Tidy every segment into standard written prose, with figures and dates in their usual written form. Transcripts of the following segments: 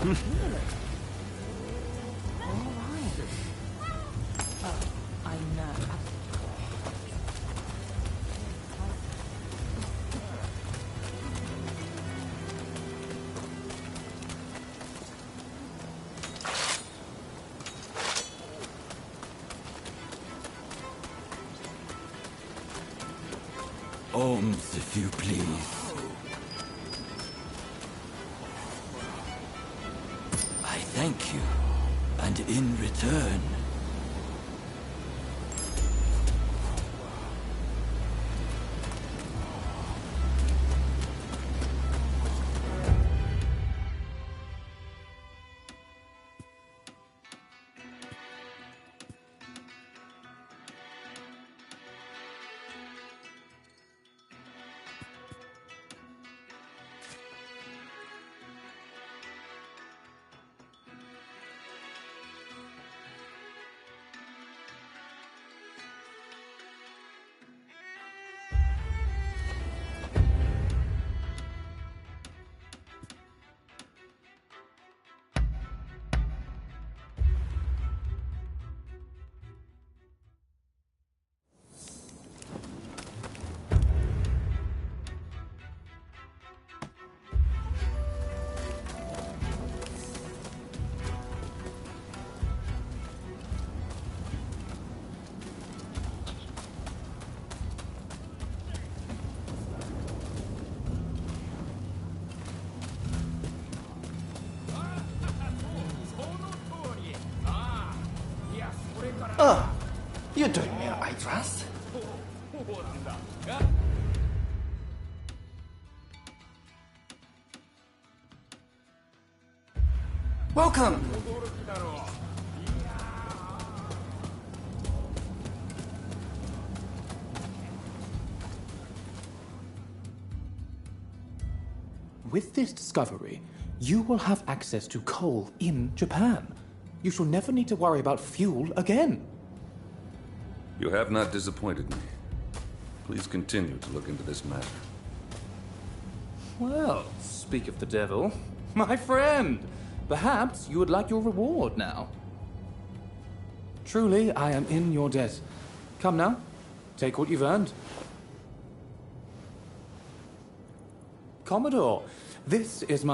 Really? All right. Oh, I know. Alms, if you please. I thank you, and in return... Oh, you're doing me, I trust. Welcome! With this discovery, you will have access to coal in Japan. You shall never need to worry about fuel again. You have not disappointed me. Please continue to look into this matter. Well, speak of the devil. My friend, perhaps you would like your reward now. Truly, I am in your debt. Come now, take what you've earned. Commodore, this is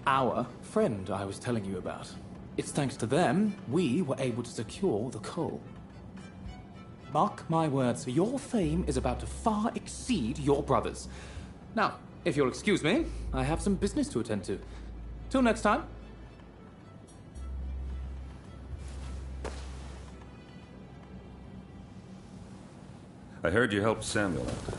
our friend I was telling you about. It's thanks to them we were able to secure the coal. Mark my words, your fame is about to far exceed your brother's. Now, if you'll excuse me, I have some business to attend to. Till next time. I heard you helped Samuel out.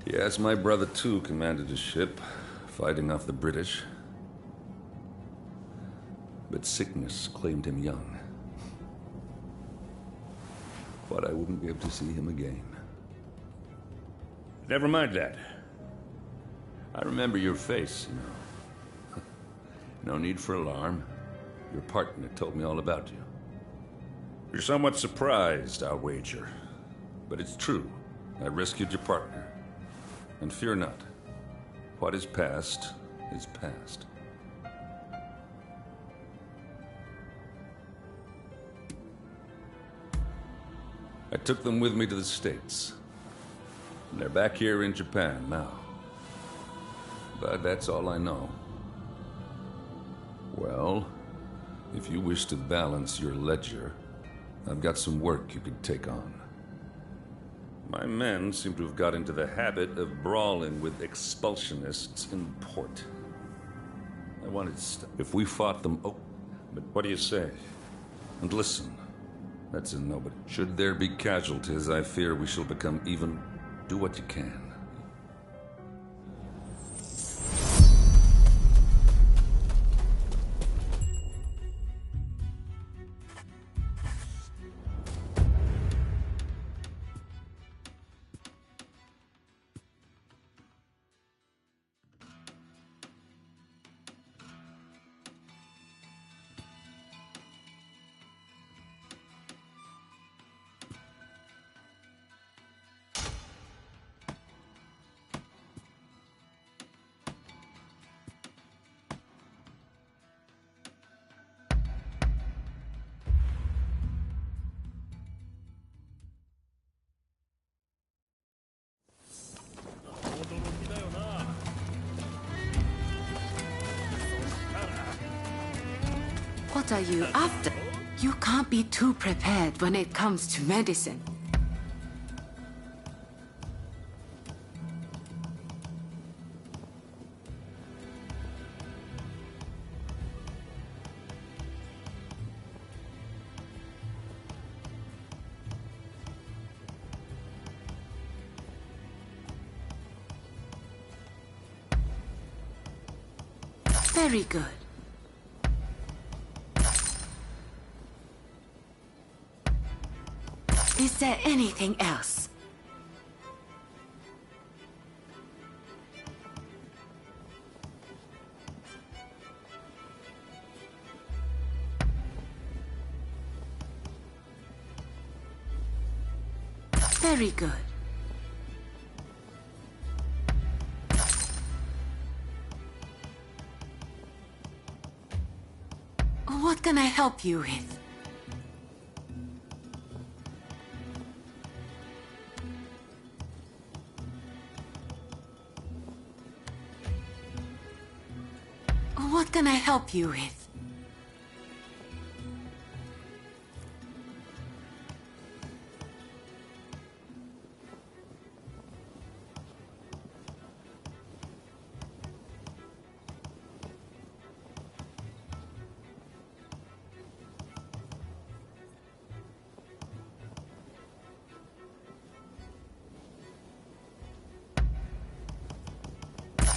Yes, my brother too commanded a ship, fighting off the British. But sickness claimed him young. But I wouldn't be able to see him again. Never mind that. I remember your face, you know. No need for alarm. Your partner told me all about you. You're somewhat surprised, I'll wager. But it's true. I rescued your partner. And fear not. What is past is past. I took them with me to the States. And they're back here in Japan now. But that's all I know. Well, if you wish to balance your ledger, I've got some work you could take on. My men seem to have got into the habit of brawling with expulsionists in port. I wanted to stop. If we fought them... Oh, but what do you say? And listen, that's a nobody. Should there be casualties, I fear we shall become even. Do what you can. What are you after? You can't be too prepared when it comes to medicine. Very good. Is there anything else? Very good. What can I help you with? What can I help you with?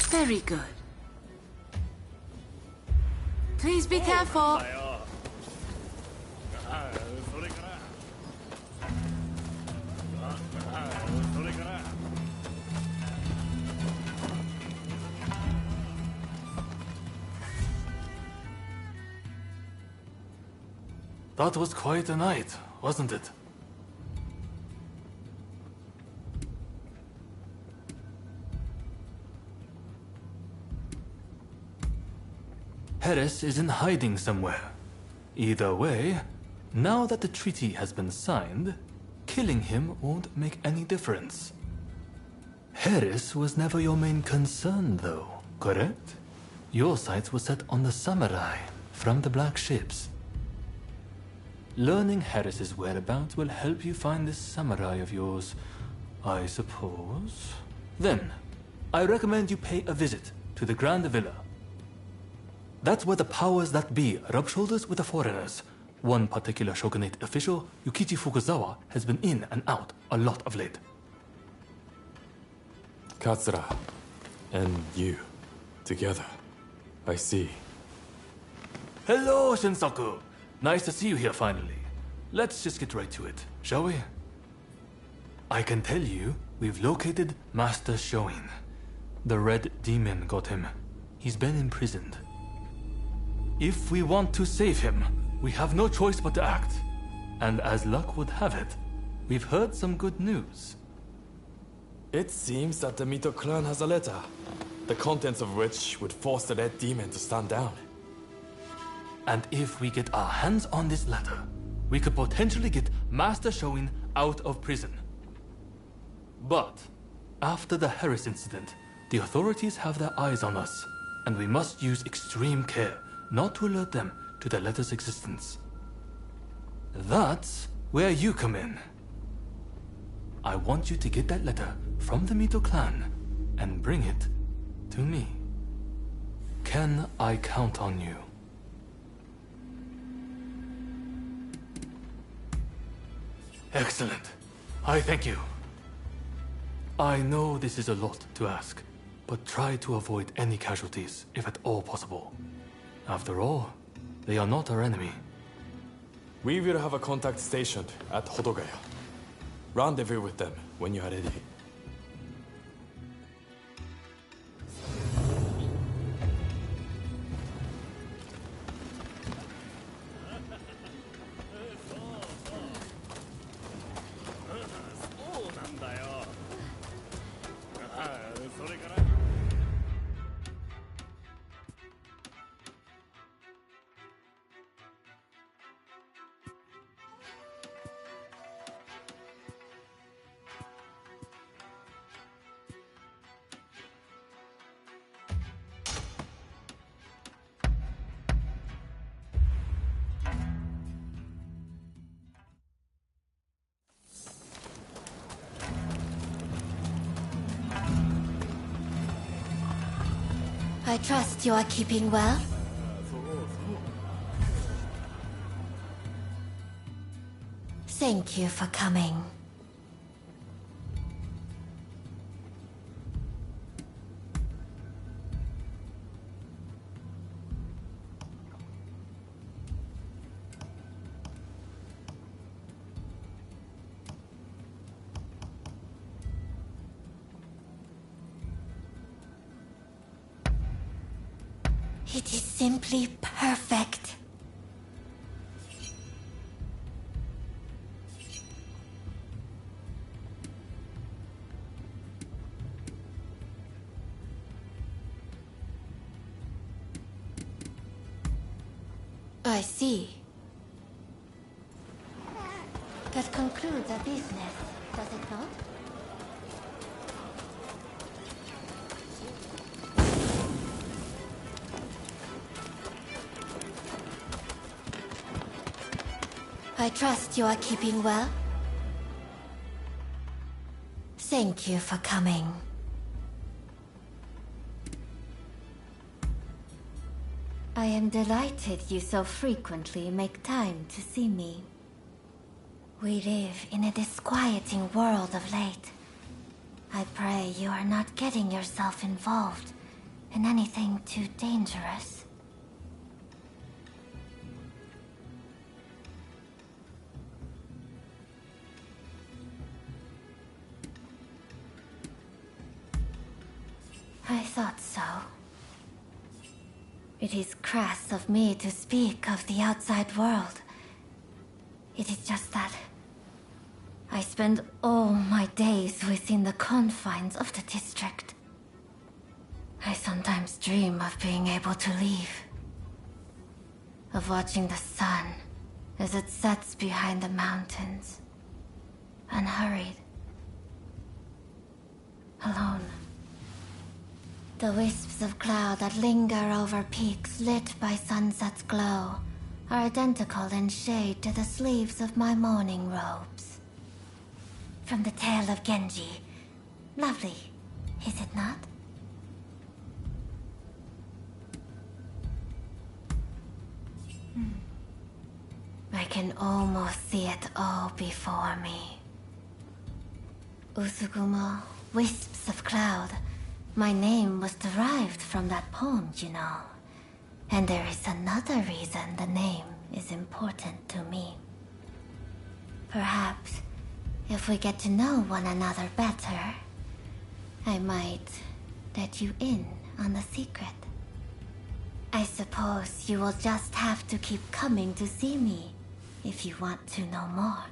Very good. Please be careful. That was quite a night, wasn't it? Harris is in hiding somewhere. Either way, now that the treaty has been signed, killing him won't make any difference. Harris was never your main concern, though, correct? Your sights were set on the samurai from the Black Ships. Learning Harris's whereabouts will help you find this samurai of yours, I suppose. Then, I recommend you pay a visit to the Grand Villa. That's where the powers that be rub shoulders with the foreigners. One particular shogunate official, Yukichi Fukuzawa, has been in and out a lot of late. Katsura and you together. I see. Hello, Shinsaku. Nice to see you here finally. Let's just get right to it, shall we? I can tell you, we've located Master Shoin. The Red Demon got him. He's been imprisoned. If we want to save him, we have no choice but to act. And as luck would have it, we've heard some good news. It seems that the Mito clan has a letter, the contents of which would force the Red Demon to stand down. And if we get our hands on this letter, we could potentially get Master Shoin out of prison. But after the Harris incident, the authorities have their eyes on us, and we must use extreme care not to alert them to the letter's existence. That's where you come in. I want you to get that letter from the Mito clan and bring it to me. Can I count on you? Excellent. I thank you. I know this is a lot to ask, but try to avoid any casualties if at all possible. After all, they are not our enemy. We will have a contact stationed at Hodogaya. Rendezvous with them when you are ready. I trust you are keeping well. Thank you for coming. It is simply perfect. I see. That concludes our business, does it not? I trust you are keeping well. Thank you for coming. I am delighted you so frequently make time to see me. We live in a disquieting world of late. I pray you are not getting yourself involved in anything too dangerous. I thought so. It is crass of me to speak of the outside world. It is just that I spend all my days within the confines of the district. I sometimes dream of being able to leave. Of watching the sun as it sets behind the mountains. Unhurried. Alone. The wisps of cloud that linger over peaks lit by sunset's glow are identical in shade to the sleeves of my mourning robes. From the tale of Genji. Lovely, is it not? I can almost see it all before me. Usugumo, wisps of cloud. My name was derived from that poem, you know. And there is another reason the name is important to me. Perhaps, if we get to know one another better, I might let you in on the secret. I suppose you will just have to keep coming to see me if you want to know more.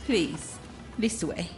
Please, this way.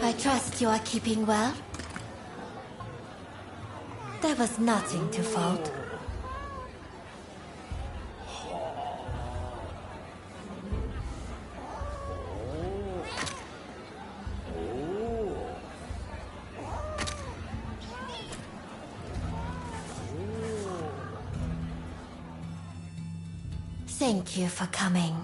I trust you are keeping well. There was nothing to fault. Thank you for coming.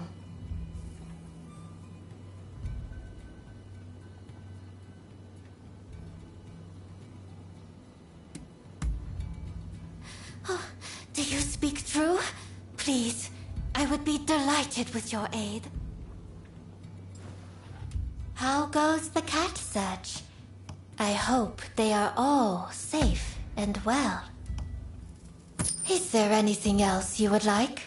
Do you speak true? Please, I would be delighted with your aid. How goes the cat search? I hope they are all safe and well. Is there anything else you would like?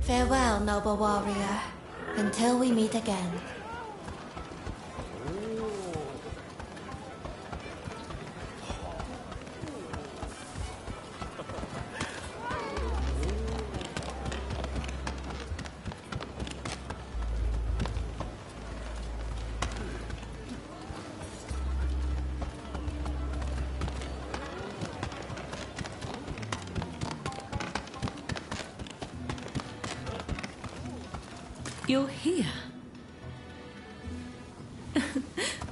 Farewell, noble warrior. Until we meet again. You're here.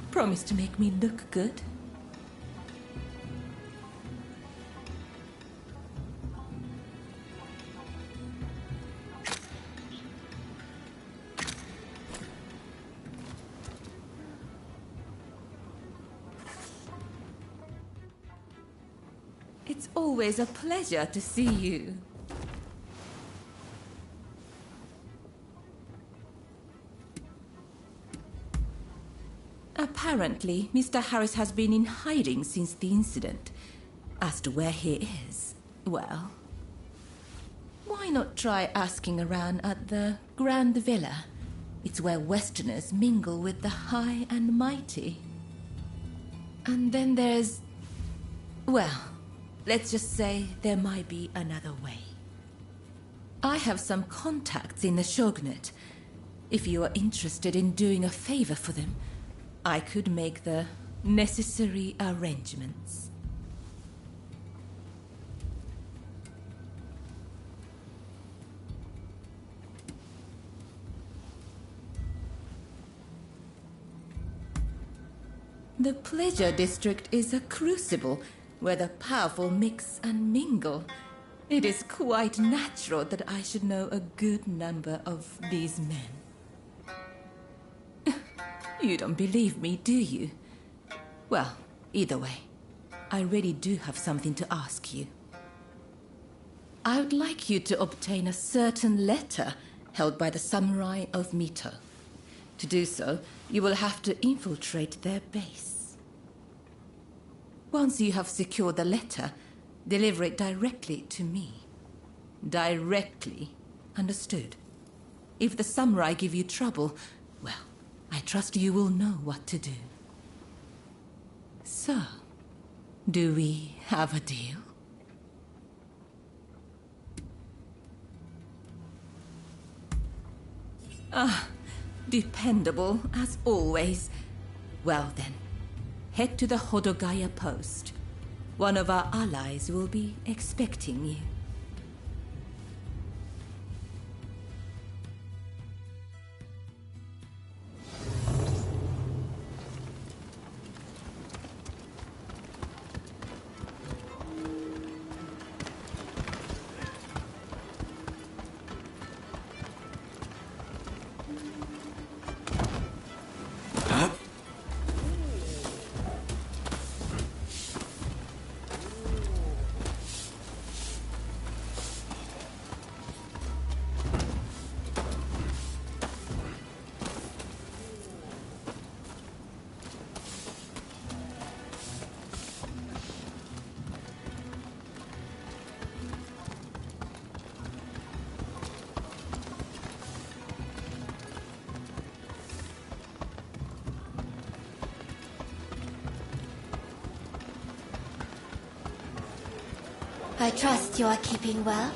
Promise to make me look good. It's always a pleasure to see you. Apparently, Mr. Harris has been in hiding since the incident. As to where he is, well, why not try asking around at the Grand Villa? It's where Westerners mingle with the high and mighty. And then there's... well, let's just say there might be another way. I have some contacts in the Shogunate. If you are interested in doing a favor for them, I could make the necessary arrangements. The Pleasure District is a crucible where the powerful mix and mingle. It is quite natural that I should know a good number of these men. You don't believe me, do you? Well, either way, I really do have something to ask you. I would like you to obtain a certain letter held by the samurai of Mito. To do so, you will have to infiltrate their base. Once you have secured the letter, deliver it directly to me. Directly, understood? If the samurai give you trouble, well, I trust you will know what to do. So, do we have a deal? Ah, dependable as always. Well then, head to the Hodogaya post. One of our allies will be expecting you. I trust you are keeping well.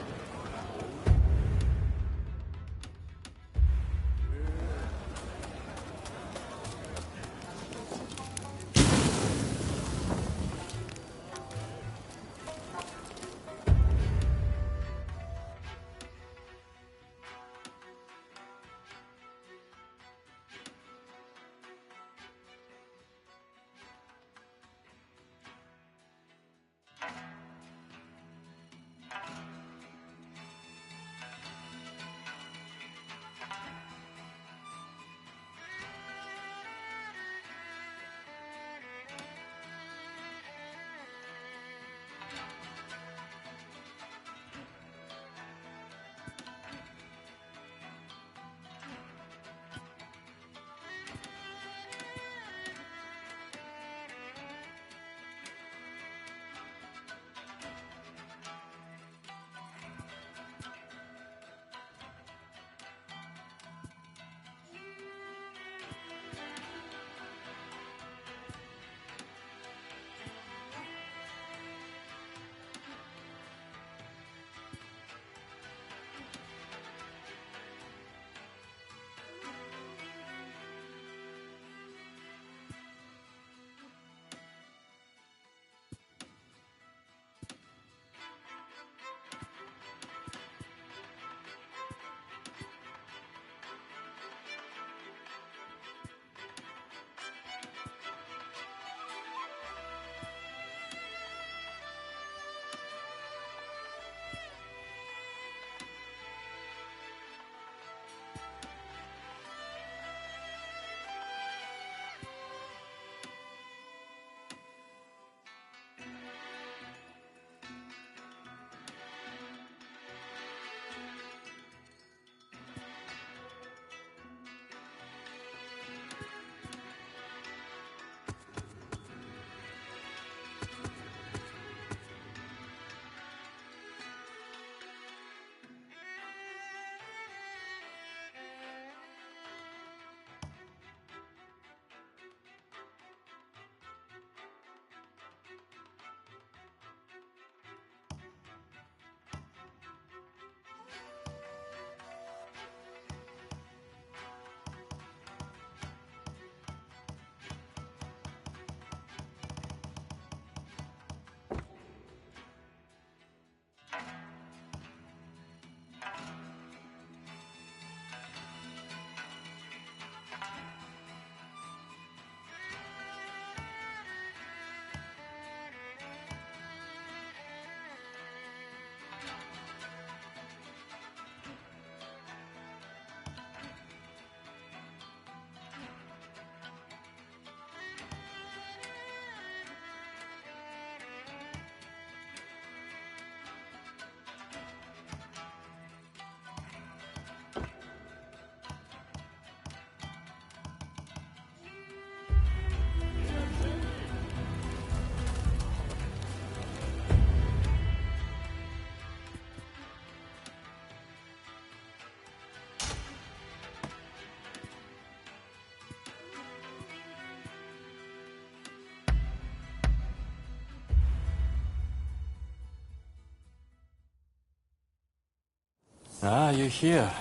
Ah, you're here.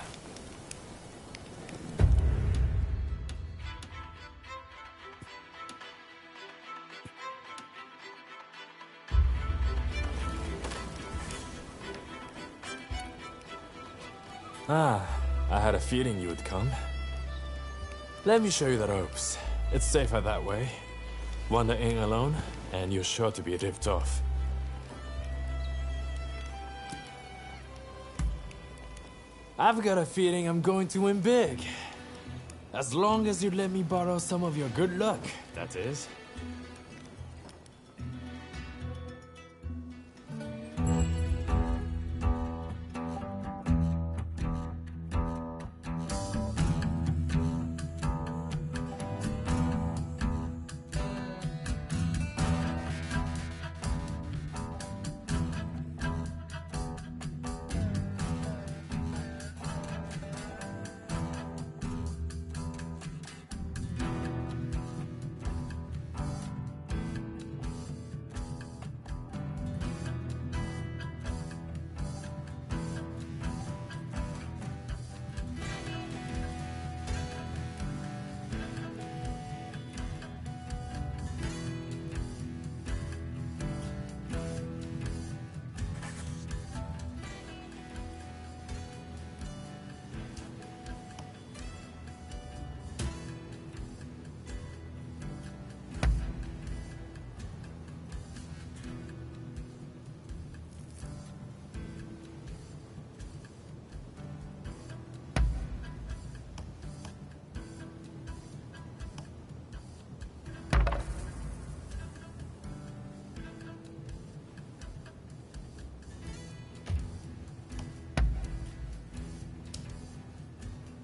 Ah, I had a feeling you would come. Let me show you the ropes. It's safer that way. Wander in alone, and you're sure to be ripped off. I've got a feeling I'm going to win big. As long as you let me borrow some of your good luck, that is.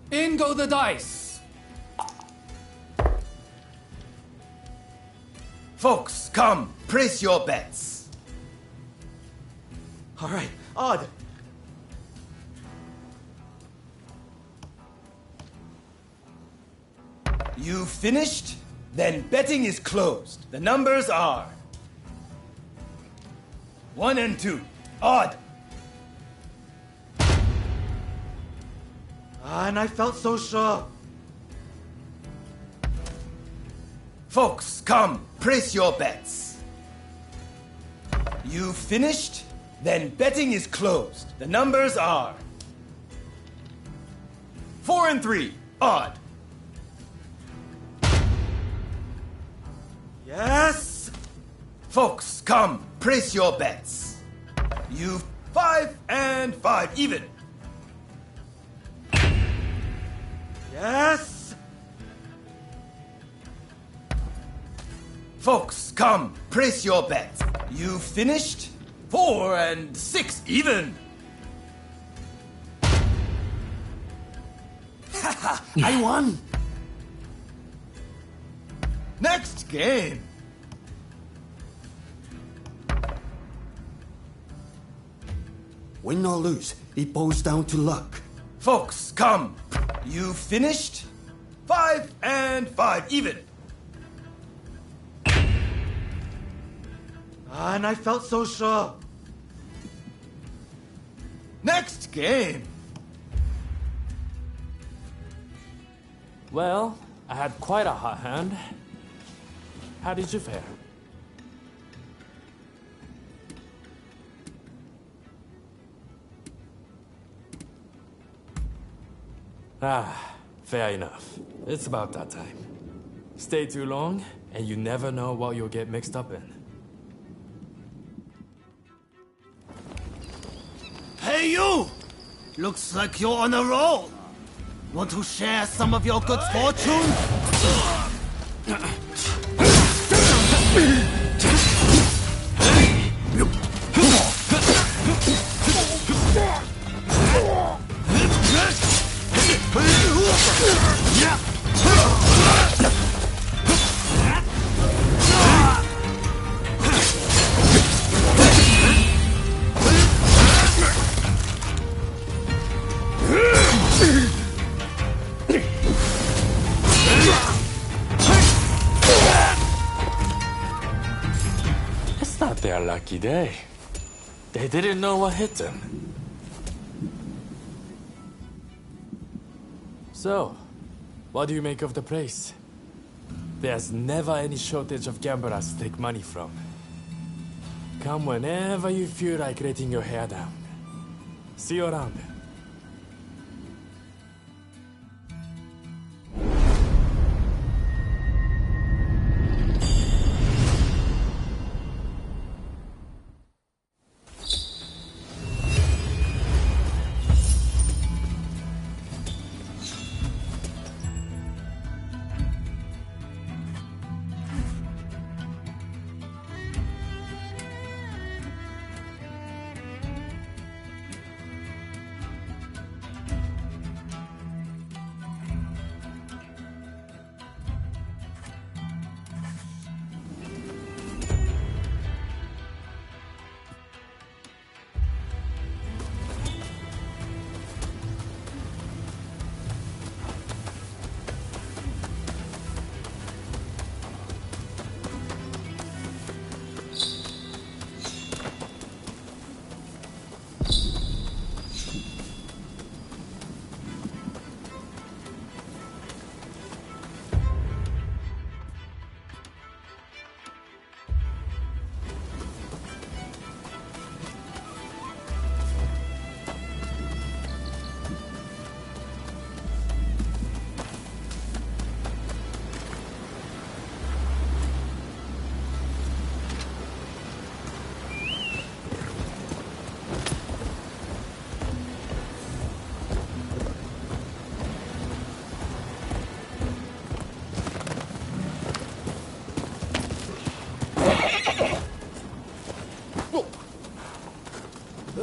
In go the dice! Folks, come, place your bets. All right, Odd. You finished? Then betting is closed. The numbers are 1 and 2. Odd. And I felt so sure. Folks, come, place your bets. You finished? Then betting is closed. The numbers are 4 and 3. Odd. Yes? Folks, come, place your bets. You 5 and 5 even. Yes? Folks, come, place your bets. You finished? 4 and 6 even. Haha, I won. Next game. Win or lose, it boils down to luck. Folks, come. You finished? 5 and 5 even. And I felt so sure. Next game. Well, I had quite a hot hand. How did you fare? Ah, fair enough. It's about that time. Stay too long, and you never know what you'll get mixed up in. Hey, you! Looks like you're on a roll. Want to share some of your good fortune? It's not their lucky day. They didn't know what hit them. So, what do you make of the place? There's never any shortage of gamblers to take money from. Come whenever you feel like letting your hair down. See you around.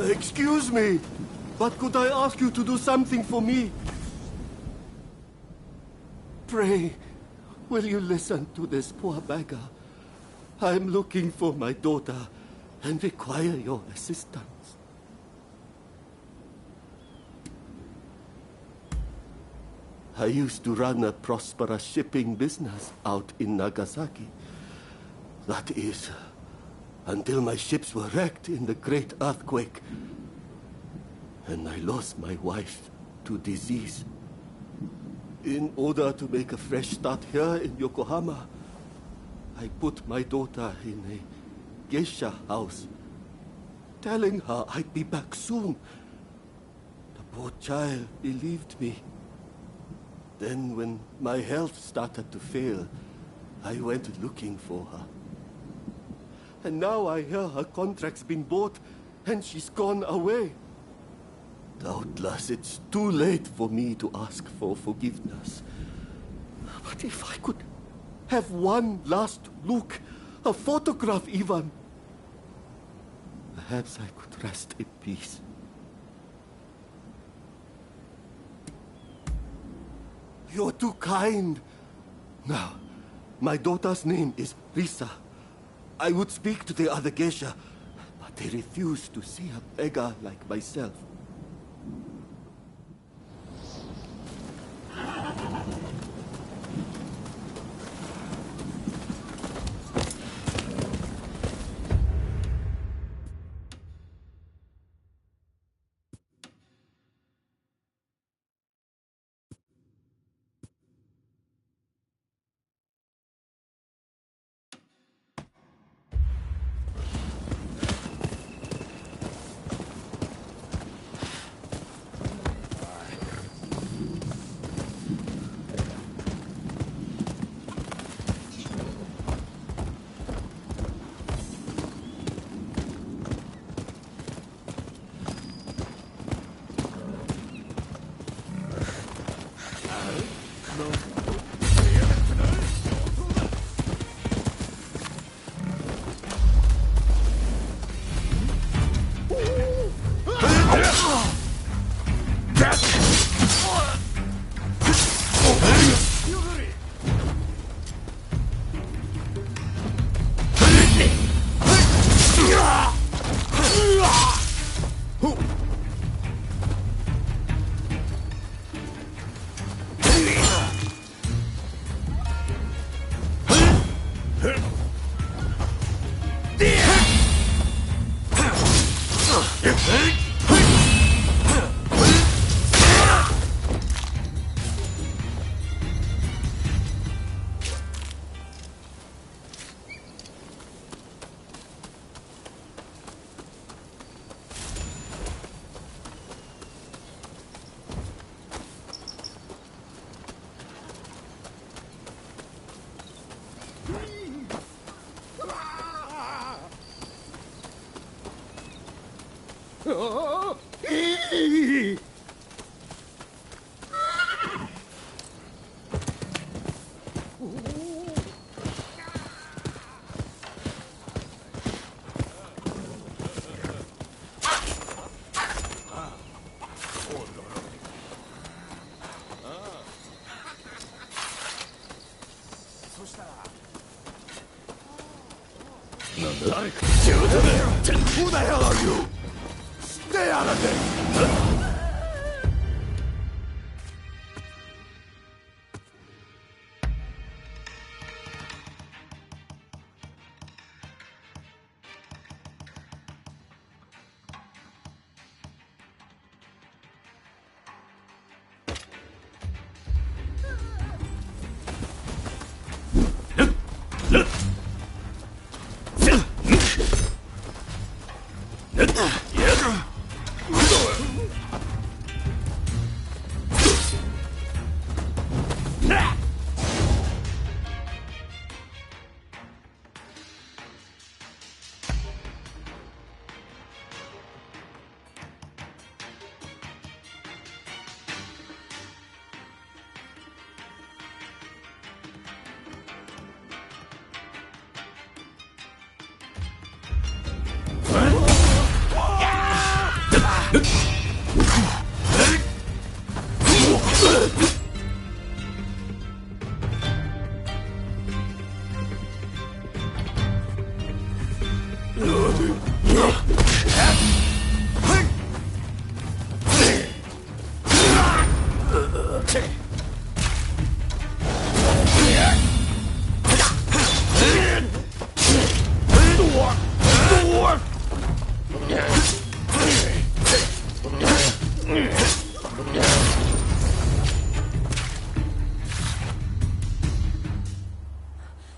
Excuse me, but could I ask you to do something for me? Pray, will you listen to this poor beggar? I'm looking for my daughter and require your assistance. I used to run a prosperous shipping business out in Nagasaki. That is, until my ships were wrecked in the great earthquake, and I lost my wife to disease. In order to make a fresh start here in Yokohama, I put my daughter in a geisha house, telling her I'd be back soon. The poor child believed me. Then when my health started to fail, I went looking for her. And now I hear her contract's been bought, and she's gone away. Doubtless it's too late for me to ask for forgiveness. But if I could have one last look, a photograph even, perhaps I could rest in peace. You're too kind. Now, my daughter's name is Risa. I would speak to the other geisha, but they refuse to see a beggar like myself. Who the hell are you? Stay out of this!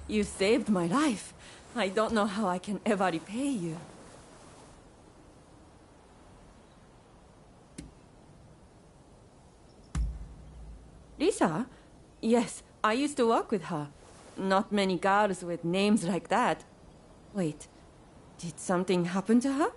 You saved my life. I don't know how I can ever repay you. Lisa? Yes, I used to work with her. Not many girls with names like that. Wait, did something happen to her?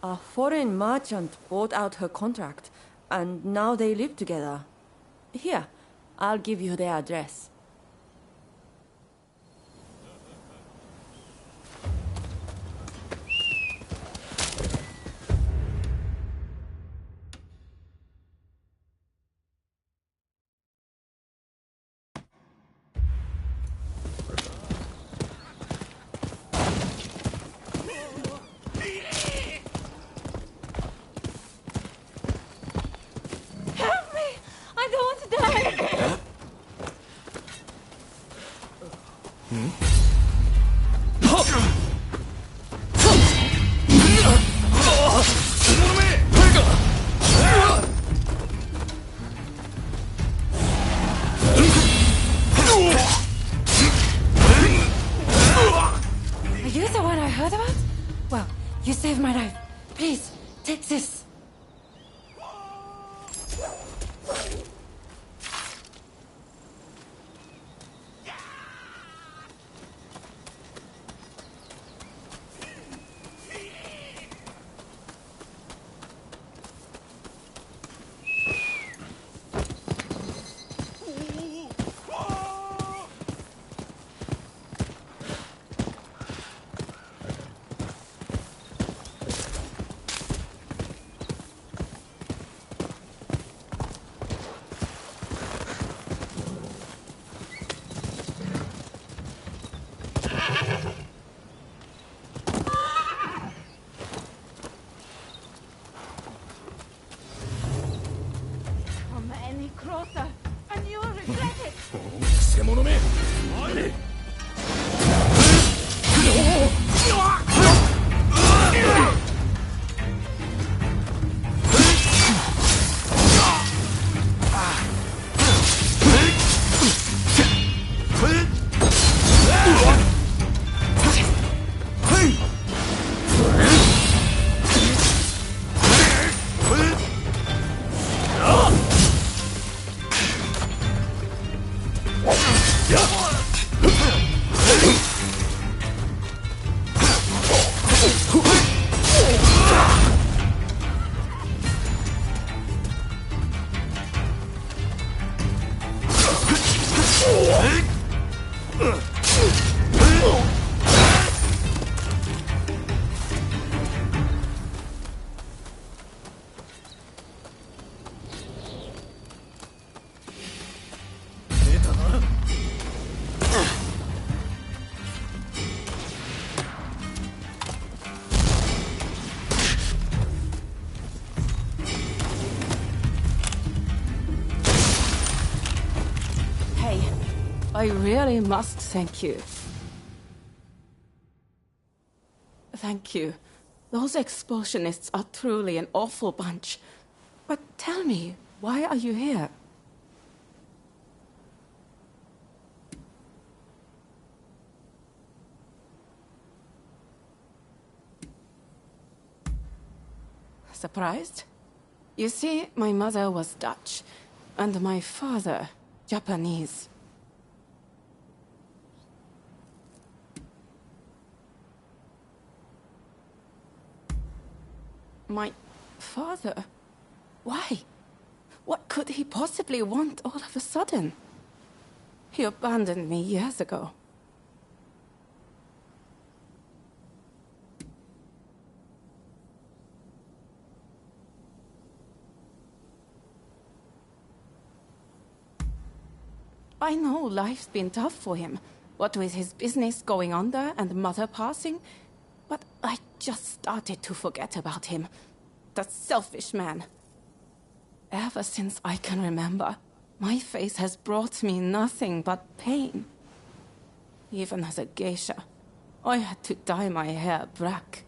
A foreign merchant bought out her contract, and now they live together. Here, I'll give you their address. You saved my life. Please, take this. I really must thank you. Thank you. Those explosionists are truly an awful bunch. But tell me, why are you here? Surprised? You see, my mother was Dutch, and my father, Japanese. My father? Why? What could he possibly want all of a sudden? He abandoned me years ago. I know life's been tough for him, what with his business going under and mother passing, but I just started to forget about him. That selfish man. Ever since I can remember, my face has brought me nothing but pain. Even as a geisha, I had to dye my hair black.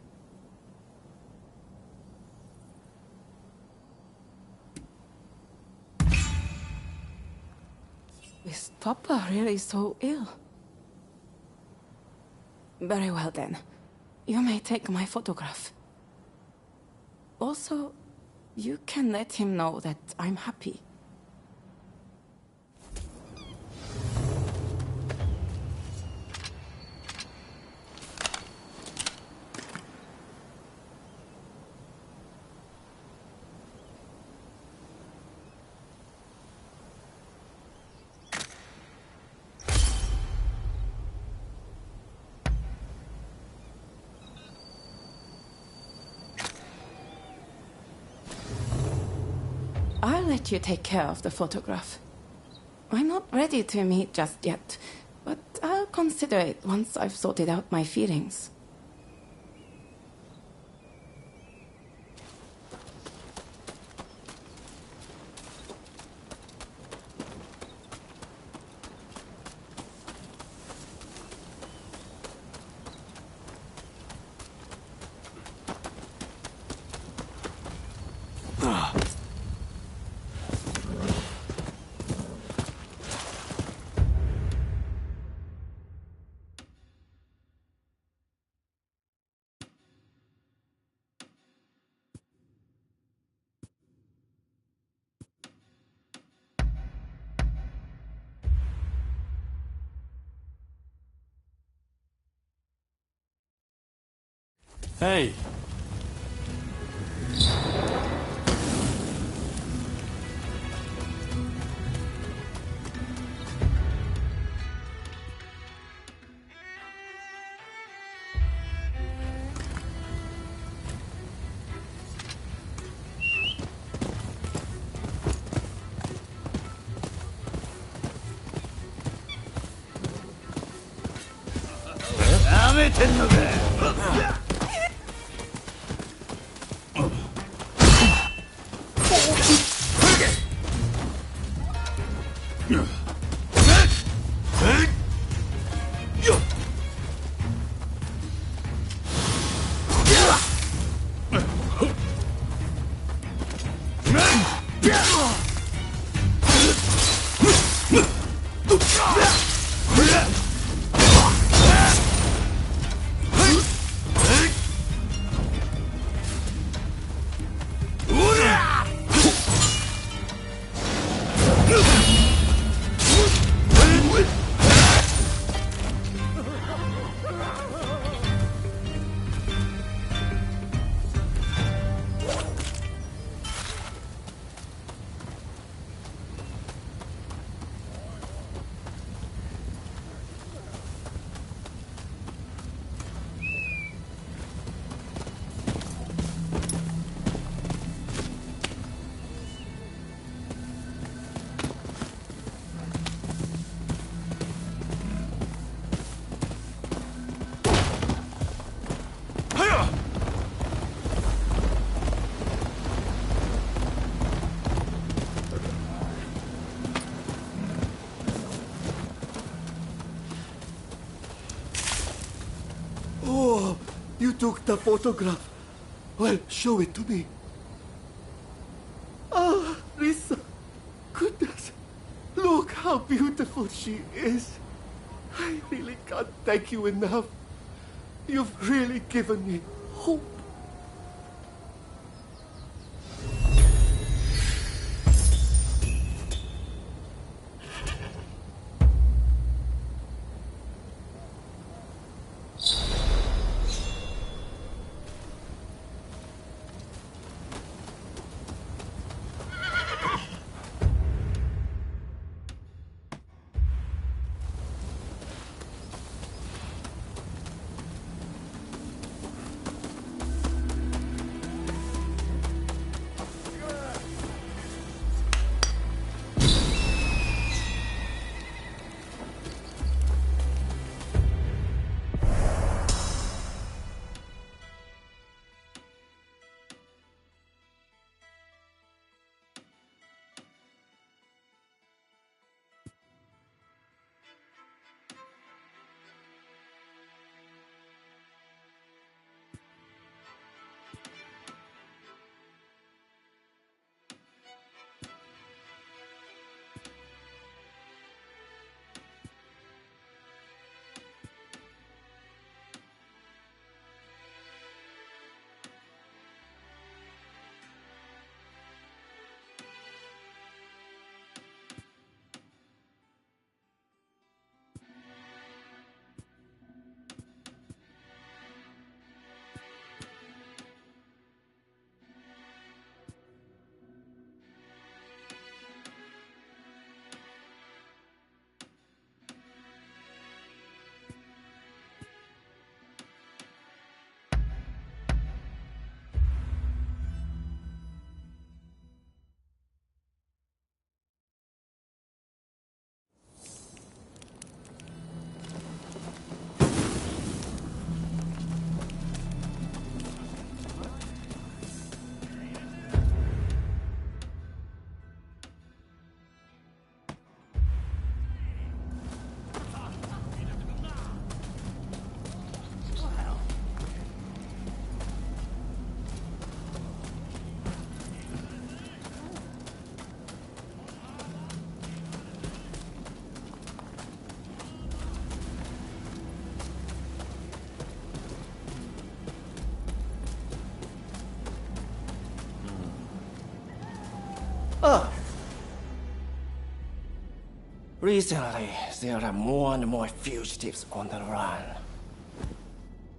Is Papa really so ill? Very well then. You may take my photograph. Also, you can let him know that I'm happy. I'll let you take care of the photograph. I'm not ready to meet just yet, but I'll consider it once I've sorted out my feelings. Hey! took the photograph? Well, show it to me. Ah, Risa. Goodness. Look how beautiful she is. I really can't thank you enough. You've really given me hope. Oh. Recently, there are more and more fugitives on the run.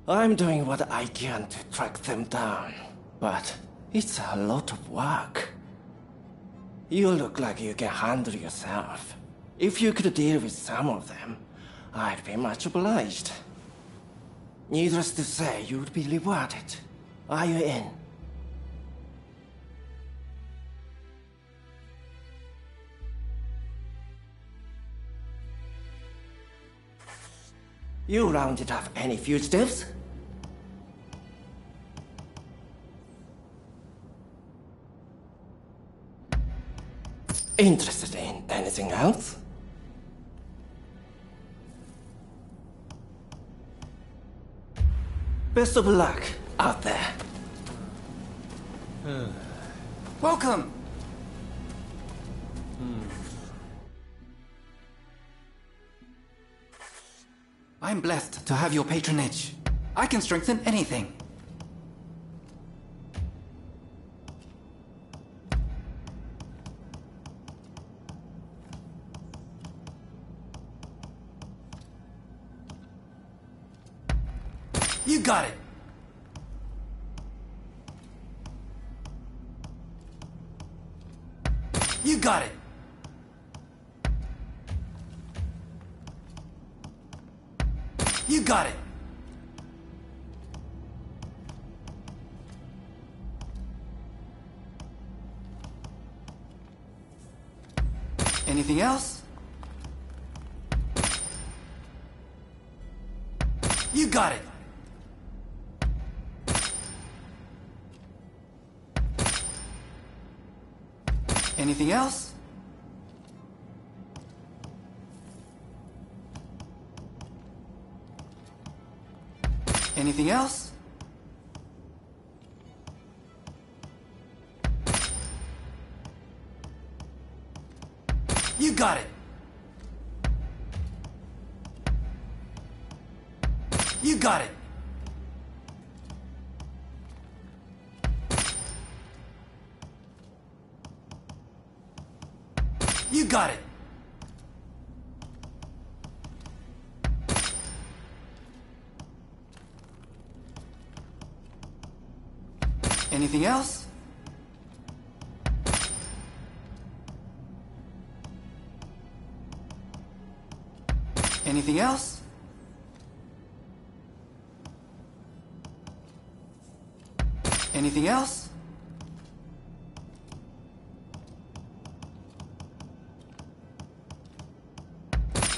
I'm doing what I can to track them down, but it's a lot of work. You look like you can handle yourself. If you could deal with some of them, I'd be much obliged. Needless to say, you'd be rewarded. Are you in? You rounded up any fugitives? Interested in anything else? Best of luck out there. Welcome! I'm blessed to have your patronage. I can strengthen anything. You got it! You got it! You got it! Anything else? You got it! Anything else? Anything else? You got it. You got it. You got it. Anything else? Anything else? Anything else?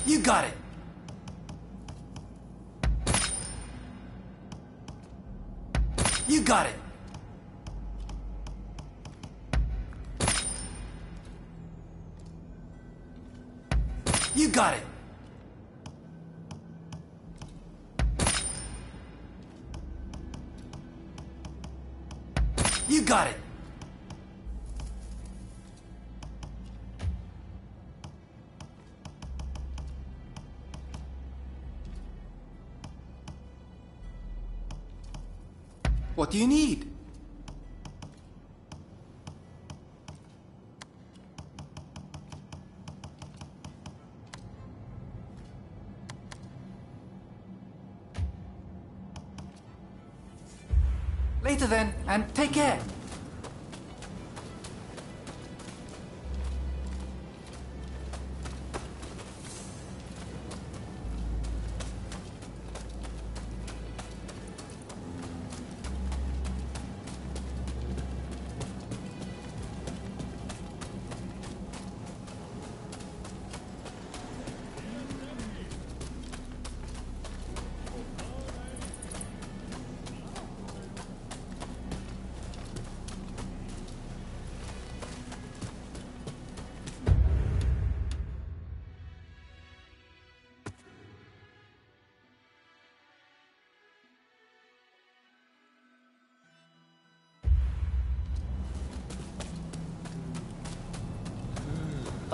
You got it. You got it. You got it. You got it. What do you need? Later then, and take care.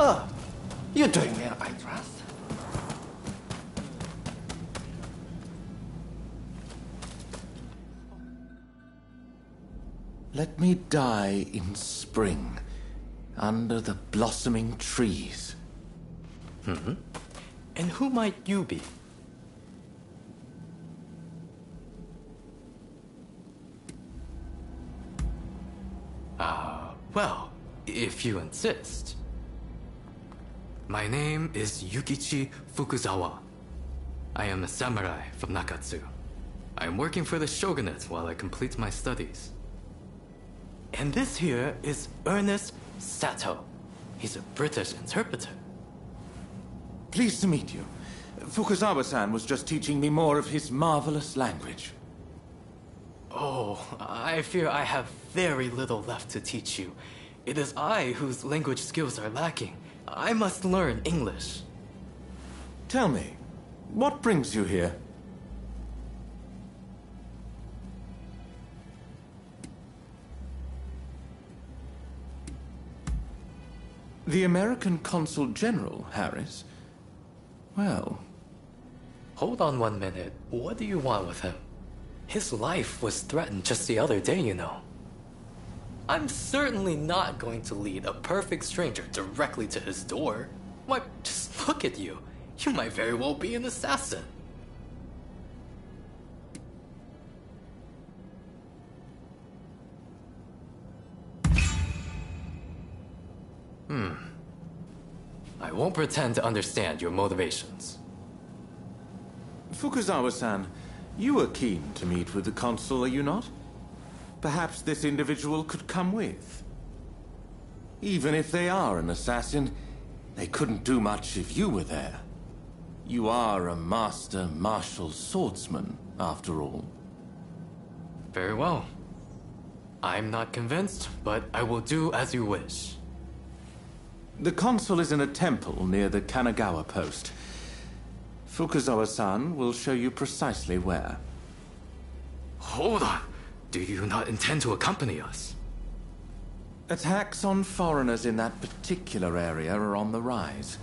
Oh, you're doing well, I trust. Let me die in spring, under the blossoming trees. Hmm? And who might you be? Well, if you insist. My name is Yukichi Fukuzawa. I am a samurai from Nakatsu. I am working for the shogunate while I complete my studies. And this here is Ernest Sato. He's a British interpreter. Pleased to meet you. Fukuzawa-san was just teaching me more of his marvelous language. Oh, I fear I have very little left to teach you. It is I whose language skills are lacking. I must learn English. Tell me, what brings you here? The American Consul General, Harris? Well... Hold on 1 minute. What do you want with him? His life was threatened just the other day, you know. I'm certainly not going to lead a perfect stranger directly to his door. Why, just look at you. You might very well be an assassin. I won't pretend to understand your motivations. Fukuzawa-san, you were keen to meet with the consul, are you not? Perhaps this individual could come with. Even if they are an assassin, they couldn't do much if you were there. You are a master martial swordsman, after all. Very well. I'm not convinced, but I will do as you wish. The consul is in a temple near the Kanagawa post. Fukuzawa-san will show you precisely where. Hold on. Do you not intend to accompany us? Attacks on foreigners in that particular area are on the rise.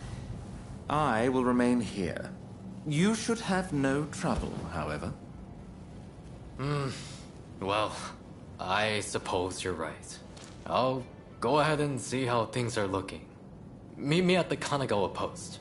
I will remain here. You should have no trouble, however. Well, I suppose you're right. I'll go ahead and see how things are looking. Meet me at the Kanagawa post.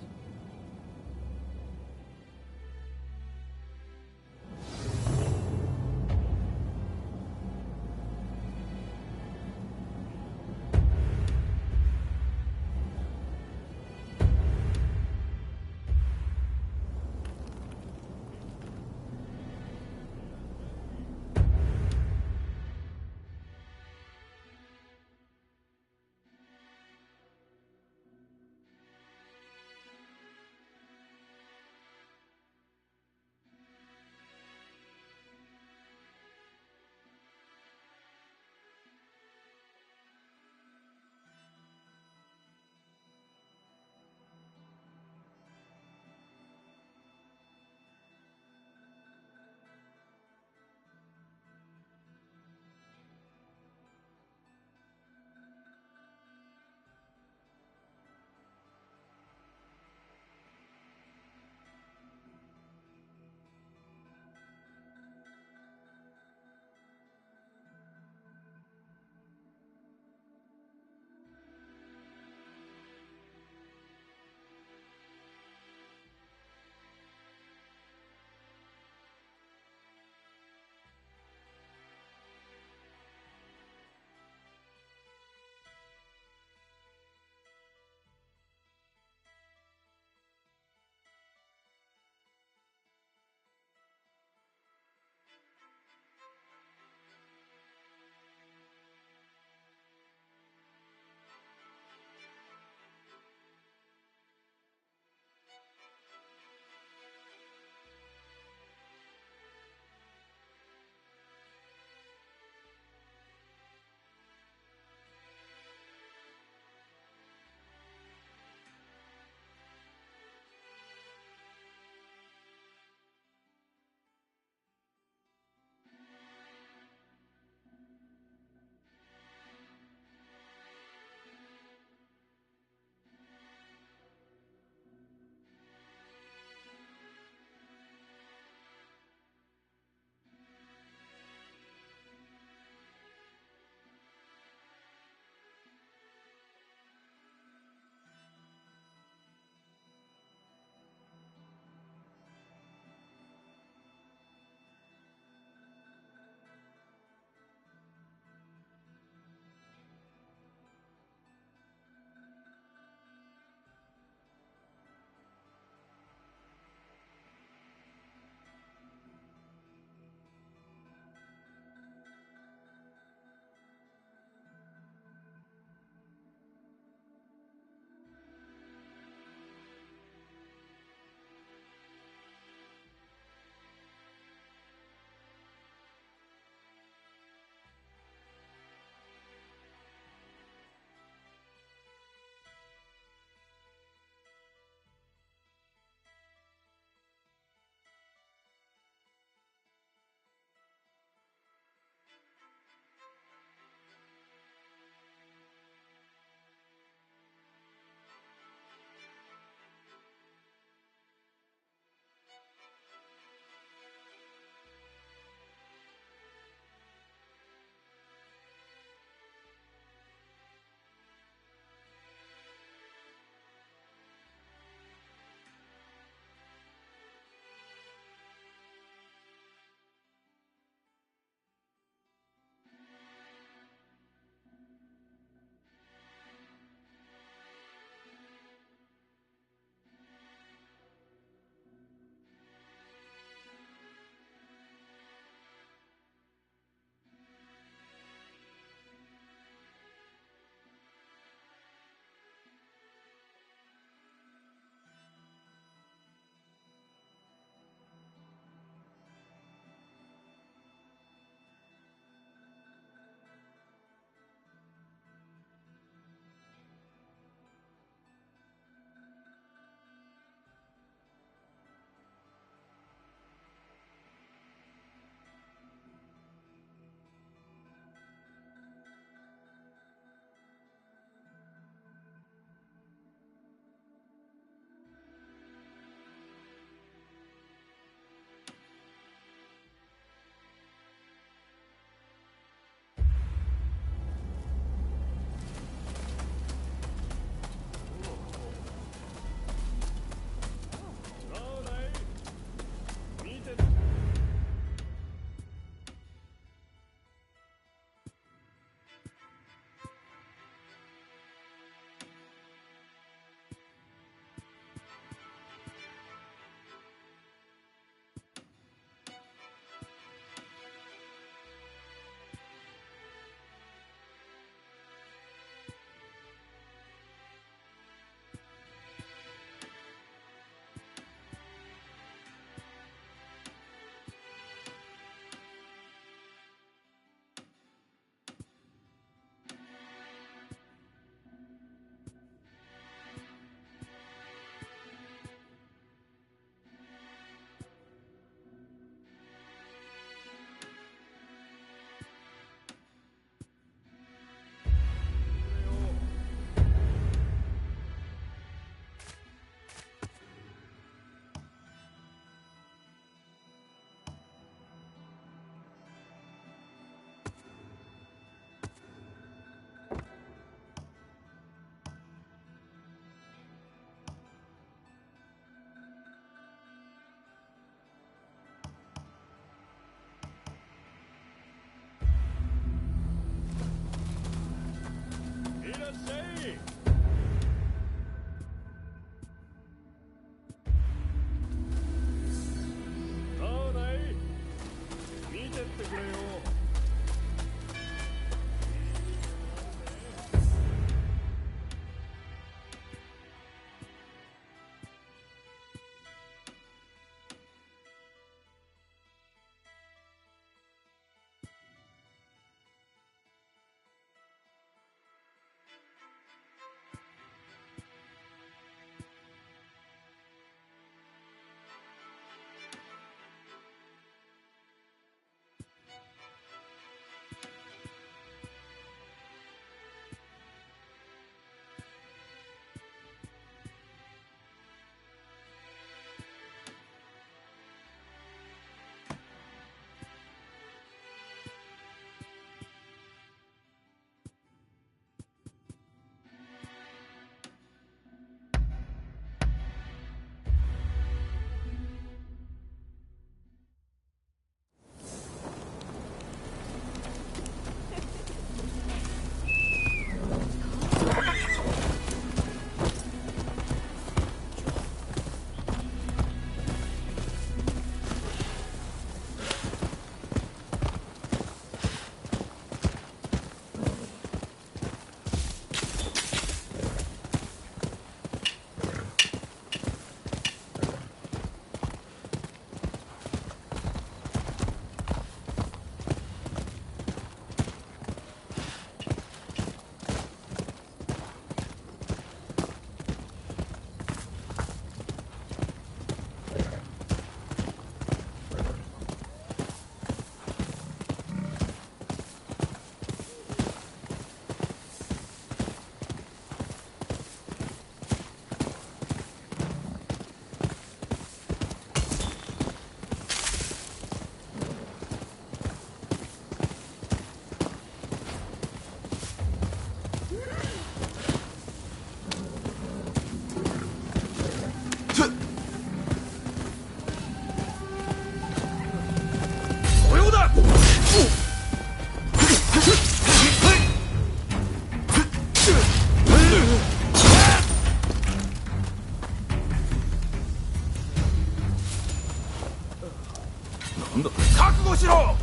覚悟しろ。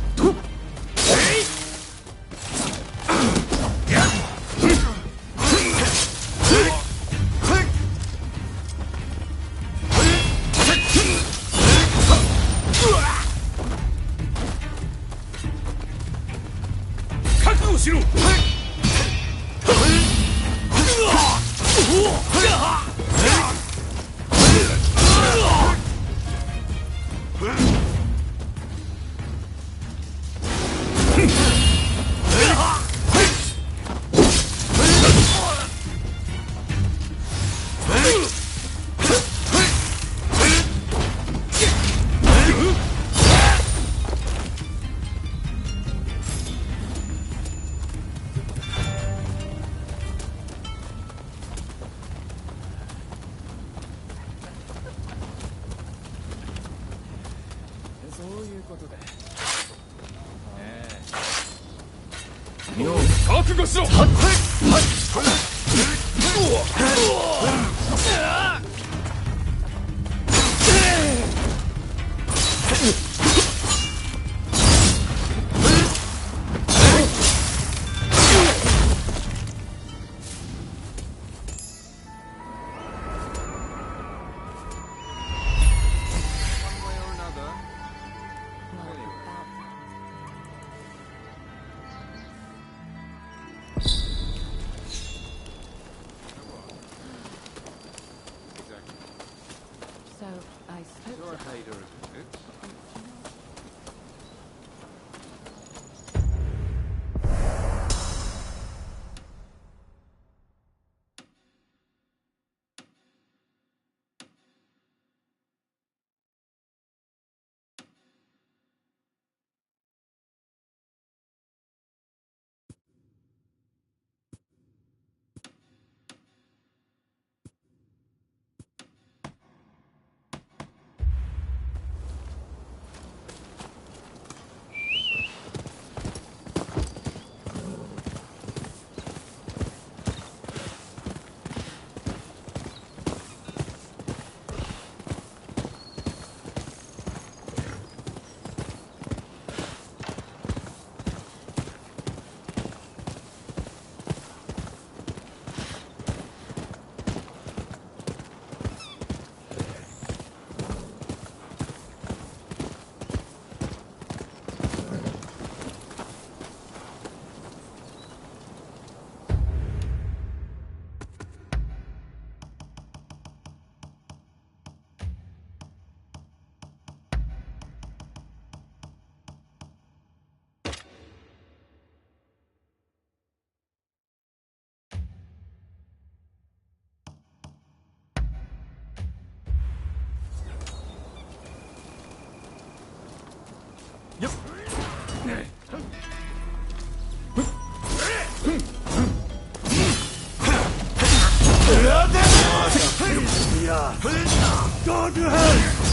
Go to hell!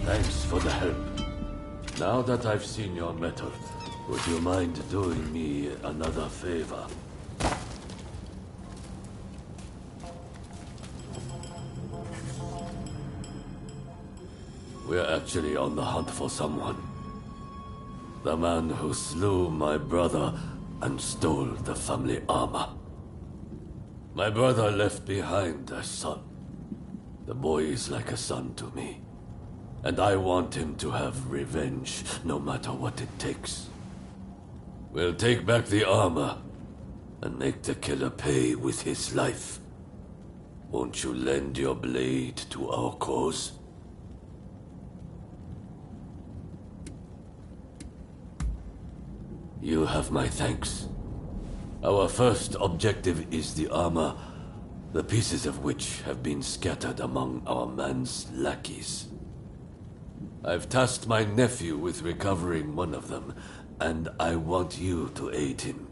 Thanks for the help. Now that I've seen your method, would you mind doing me another favor? We're actually on the hunt for someone. The man who slew my brother and stole the family armor. My brother left behind a son. The boy is like a son to me. And I want him to have revenge, no matter what it takes. We'll take back the armor and make the killer pay with his life. Won't you lend your blade to our cause? You have my thanks. Our first objective is the armor, the pieces of which have been scattered among our man's lackeys. I've tasked my nephew with recovering one of them, and I want you to aid him.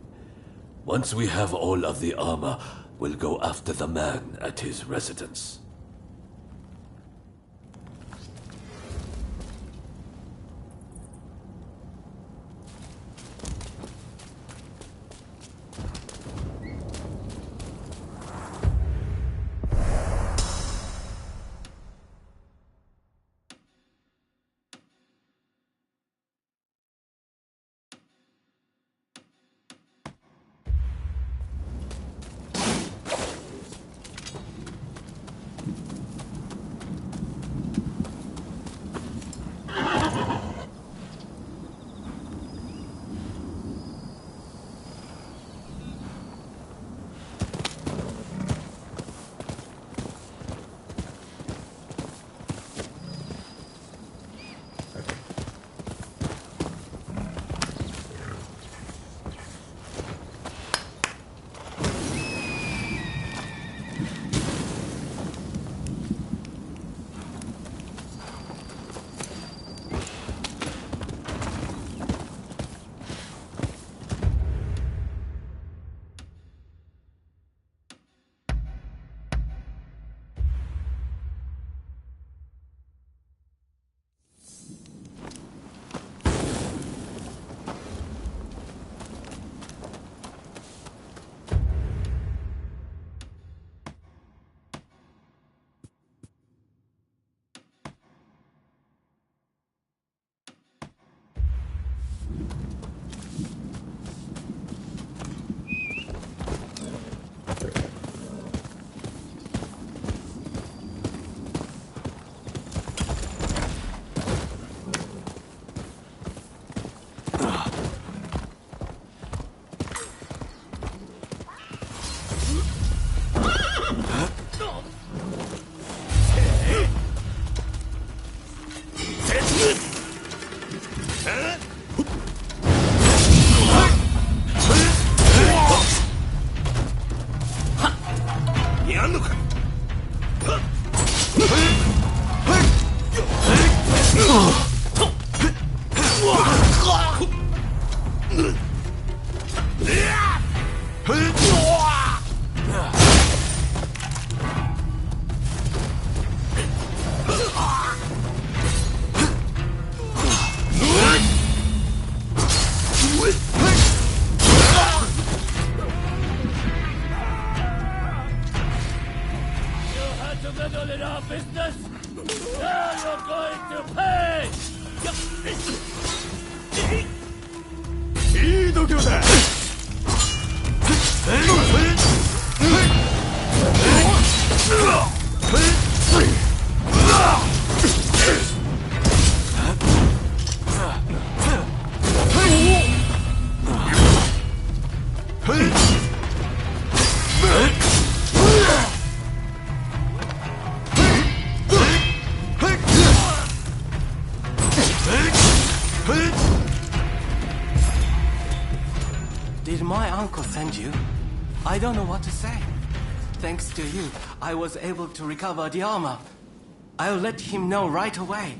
Once we have all of the armor, we'll go after the man at his residence. Meddle in our business? Now you're going to pay! いい度胸だ。Did my uncle send you? I don't know what to say. Thanks to you, I was able to recover the armor. I'll let him know right away.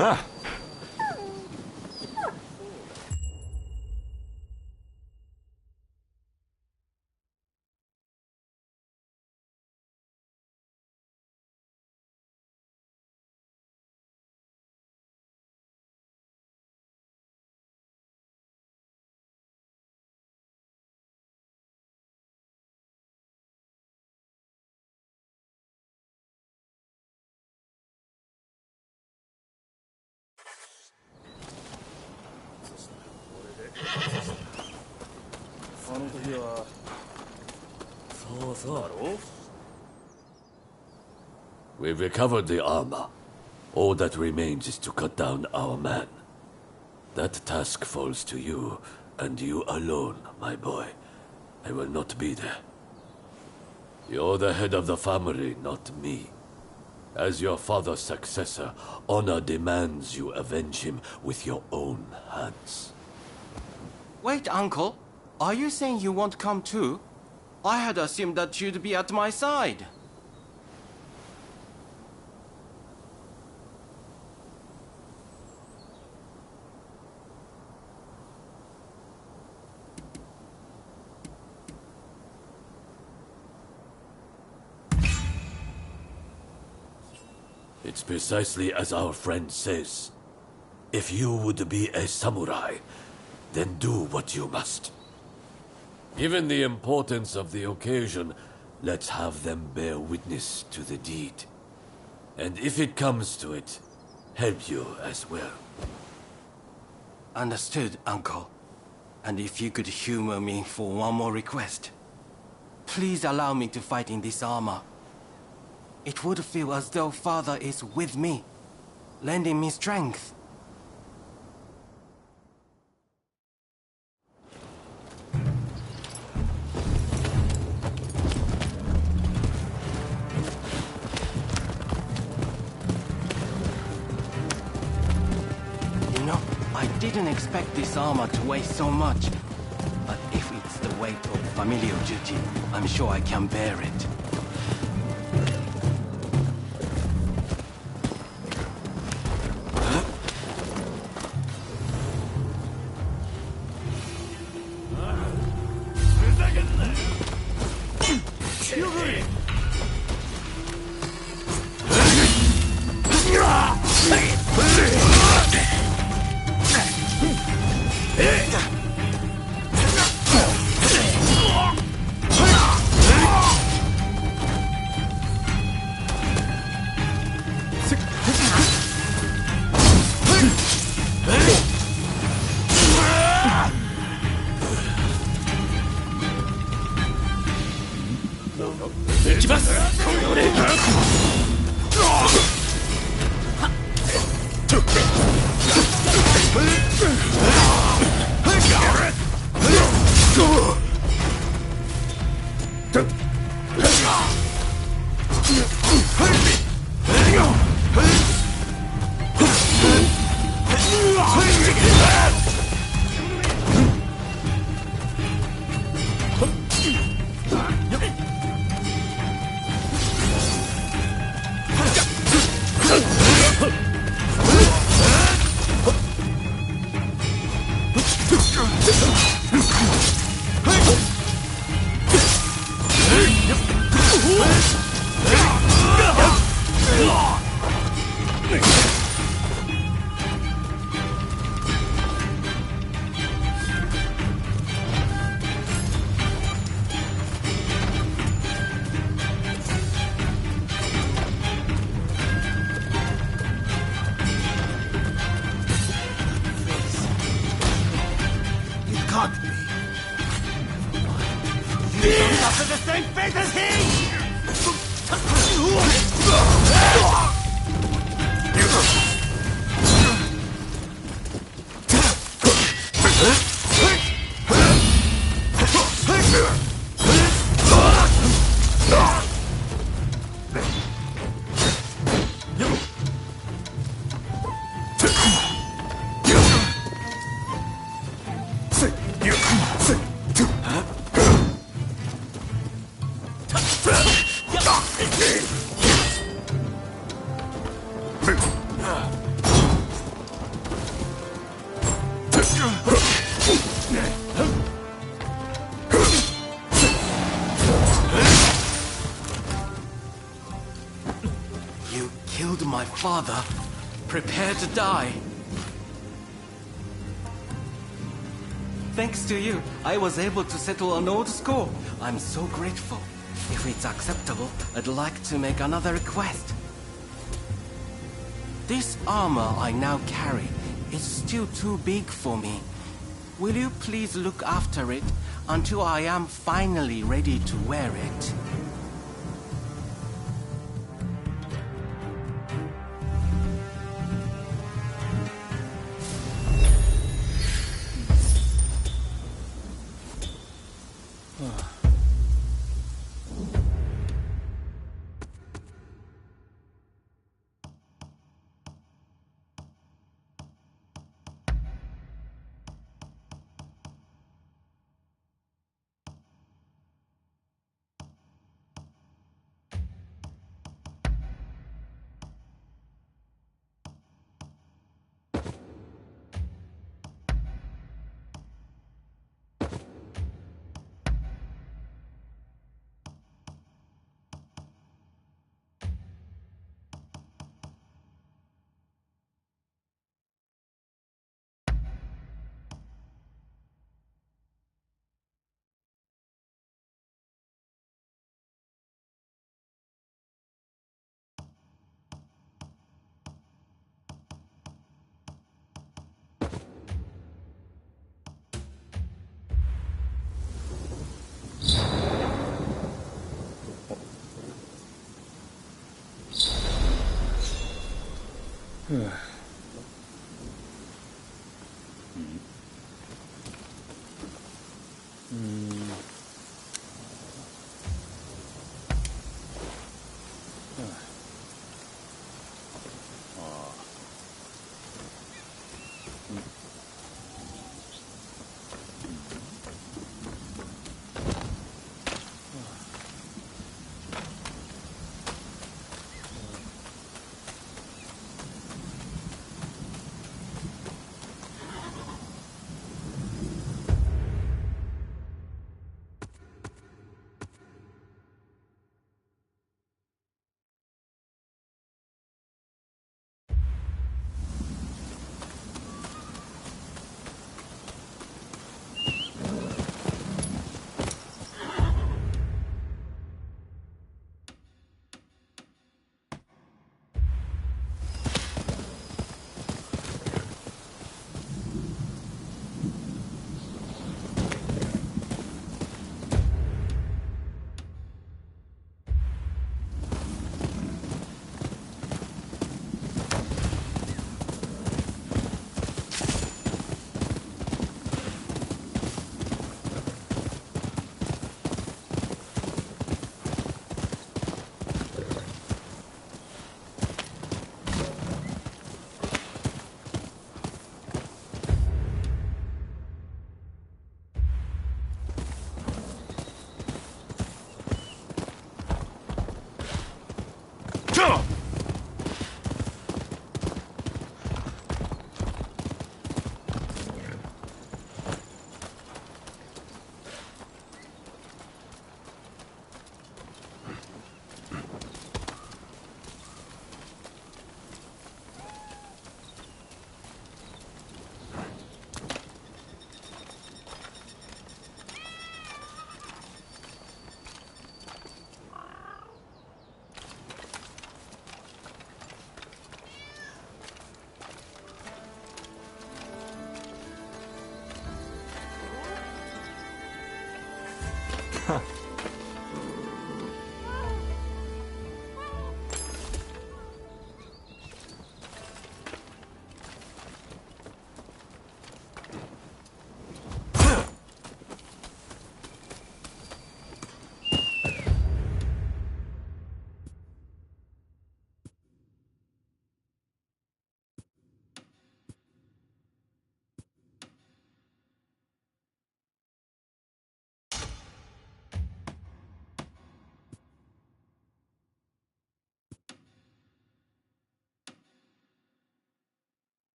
Ha! We've recovered the armor. All that remains is to cut down our man. That task falls to you, and you alone, my boy. I will not be there. You're the head of the family, not me. As your father's successor, honor demands you avenge him with your own hands. Wait, Uncle. Are you saying you won't come too? I had assumed that you'd be at my side. It's precisely as our friend says. If you would be a samurai, then do what you must. Given the importance of the occasion, let's have them bear witness to the deed. And if it comes to it, help you as well. Understood, Uncle. And if you could humor me for one more request. Please allow me to fight in this armor. It would feel as though Father is with me, lending me strength. You know, I didn't expect this armor to weigh so much. But if it's the weight of familial duty, I'm sure I can bear it. You killed my father. Prepare to die. Thanks to you, I was able to settle an old score. I'm so grateful. If it's acceptable, I'd like to make another request. This armor I now carry is still too big for me. Will you please look after it until I am finally ready to wear it?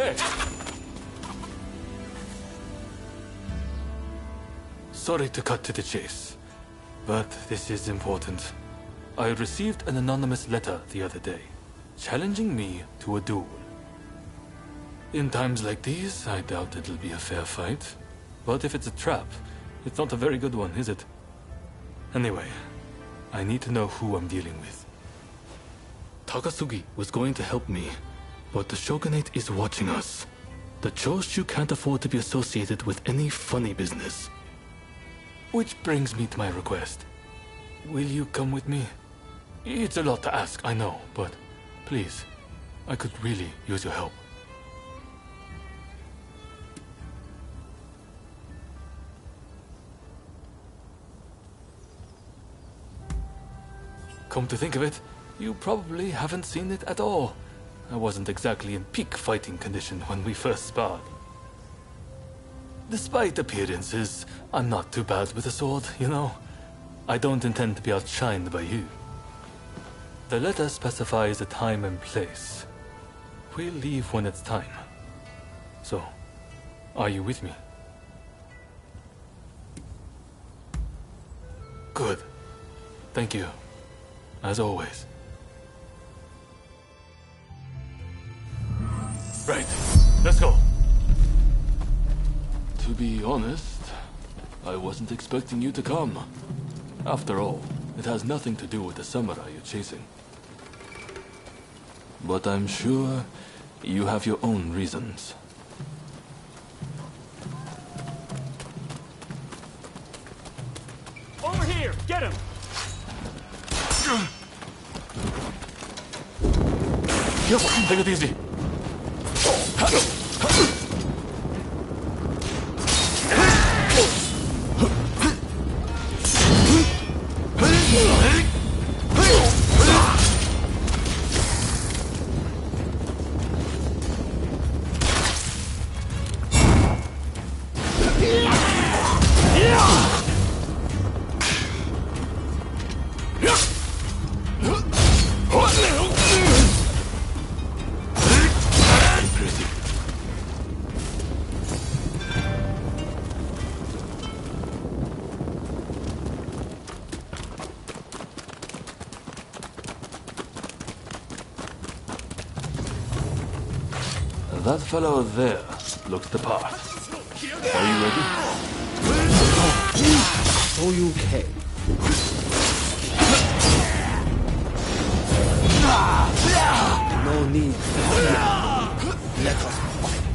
Hey! Sorry to cut to the chase, but this is important. I received an anonymous letter the other day, challenging me to a duel. In times like these, I doubt it'll be a fair fight. But if it's a trap, it's not a very good one, is it? Anyway, I need to know who I'm dealing with. Takasugi was going to help me, but the Shogunate is watching us. The Choshu can't afford to be associated with any funny business. Which brings me to my request. Will you come with me? It's a lot to ask, I know, but please, I could really use your help. Come to think of it, you probably haven't seen it at all. I wasn't exactly in peak fighting condition when we first sparred. Despite appearances, I'm not too bad with a sword, you know. I don't intend to be outshined by you. The letter specifies a time and place. We'll leave when it's time. So, are you with me? Good. Thank you. As always. Right, let's go. To be honest, I wasn't expecting you to come. After all, it has nothing to do with the samurai you're chasing. But I'm sure you have your own reasons. Over here! Get him! Take it easy. That fellow there looks the part. Are you ready? So you came. No need to fear. Let us fight.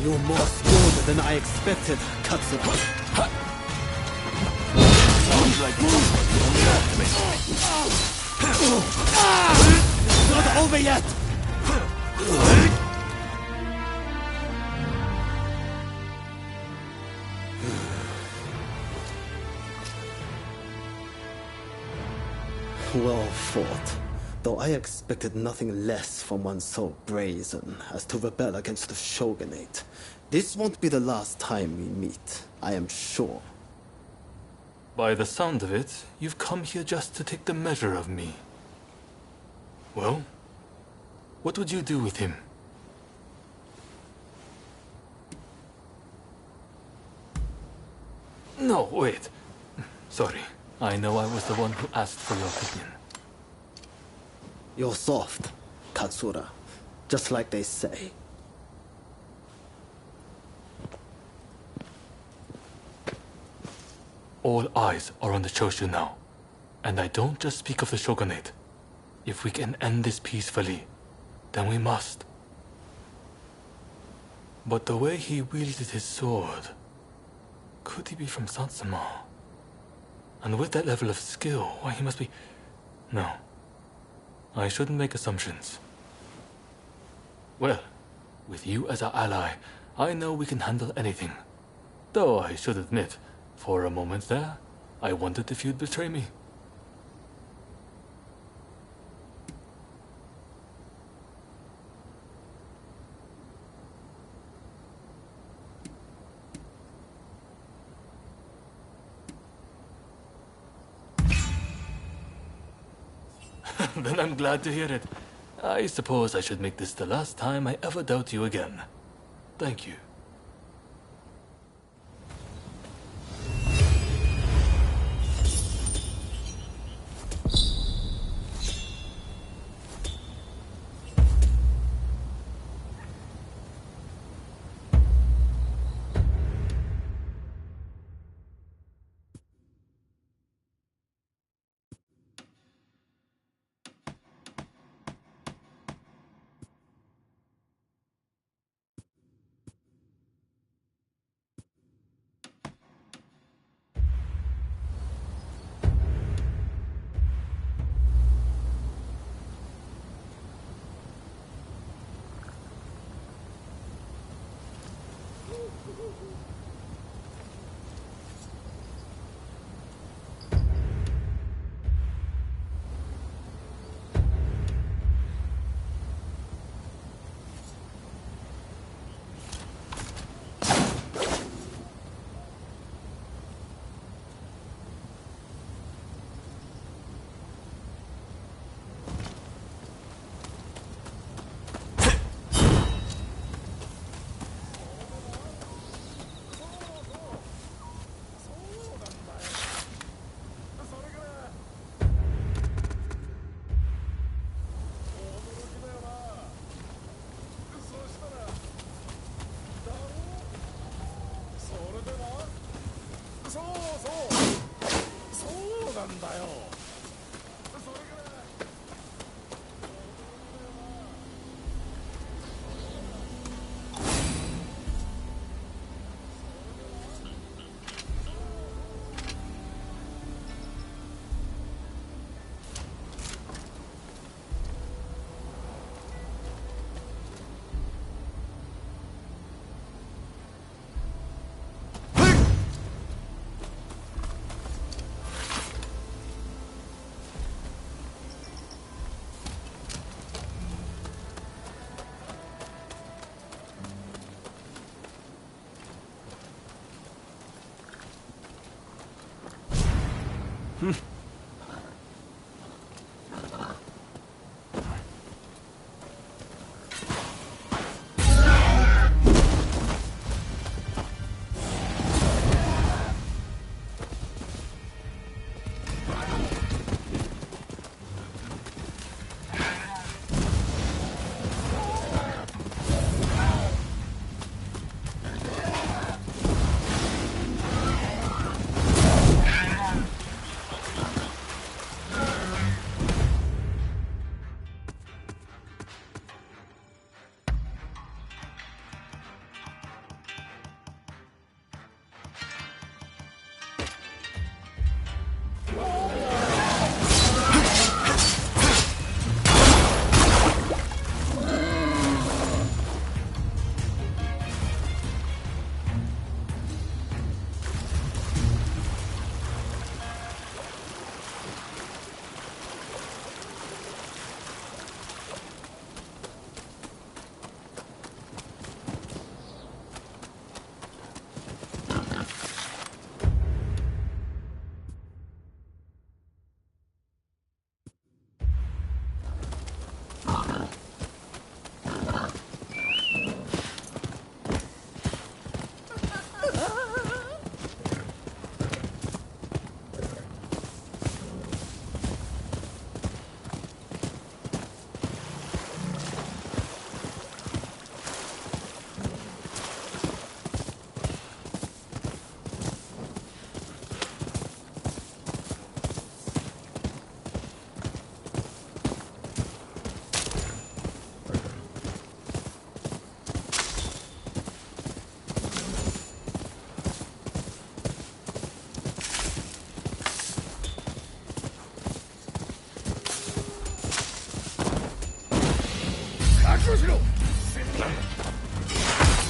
You're more skilled than I expected, Katsura. Sounds like it's not over yet! Well fought. Though I expected nothing less from one so brazen as to rebel against the Shogunate. This won't be the last time we meet, I am sure. By the sound of it, you've come here just to take the measure of me. Well, what would you do with him? No, wait. Sorry. I know I was the one who asked for your opinion. You're soft, Katsura. Just like they say. All eyes are on the Choshu now. And I don't just speak of the Shogunate. If we can end this peacefully, then we must. But the way he wielded his sword... Could he be from Satsuma? And with that level of skill, why, he must be... No. I shouldn't make assumptions. Well, with you as our ally, I know we can handle anything. Though I should admit, for a moment there, I wondered if you'd betray me. Then I'm glad to hear it. I suppose I should make this the last time I ever doubt you again. Thank you.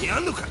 てやんのか。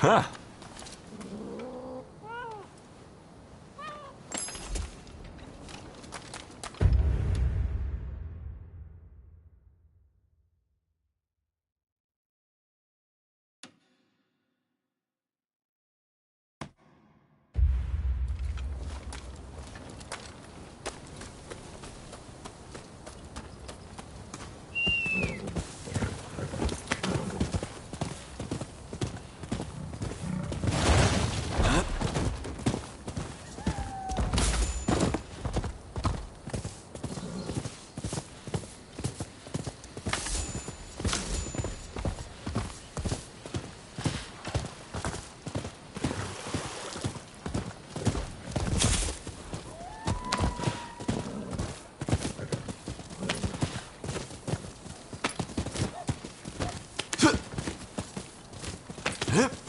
Ha! Hip!